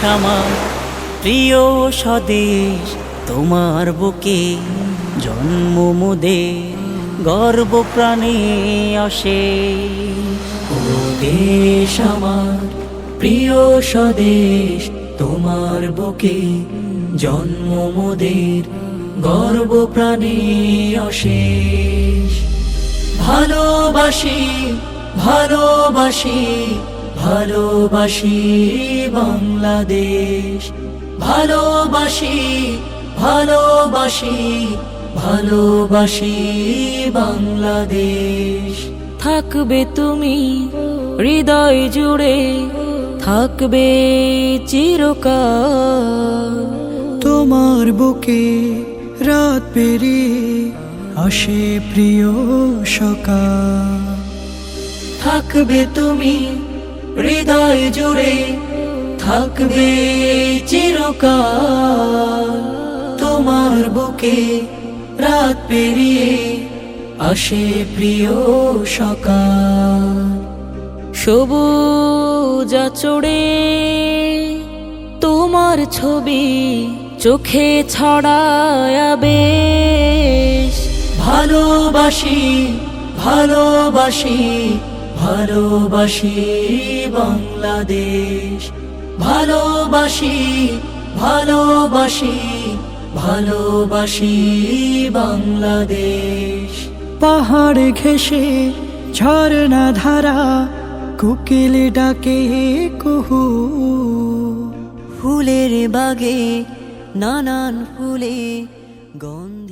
আমার প্রিয় স্বদেশ, তোমার বুকে জন্ম মোদের, গর্ব প্রাণে অশেষ। ও দেশ আমার প্রিয় স্বদেশ, তোমার বুকে জন্ম মোদের, গর্ব প্রাণে অশেষ। ভালোবাসি ভালোবাসি ভালোবাসি বাংলাদেশ, ভালোবাসি ভালোবাসি ভালোবাসি বাংলাদেশ। থাকবে তুমি হৃদয় জুড়ে, থাকবে চিরকাল। তোমার বুকে রাত পেরিয়ে আসে প্রিয় সকাল। থাকবে তুমি হৃদয় জুড়ে, থাকবে চিরকাল। তোমার বুকে রাত পেরিয়ে আসে প্রিয় সকাল। সবুজ আঁচড়ে তোমার ছবি চোখে ছড়ায় বেশ। ভালোবাসি ভালোবাসি ভালোবাসি বাংলাদেশ, ভালোবাসি ভালোবাসি ভালোবাসি বাংলাদেশ। পাহাড় ঘেঁষে ঝর্ণা ধারা, কোকিল ডাকে কুহু। ফুলের বাগে নানান ফুলে গন্ধ।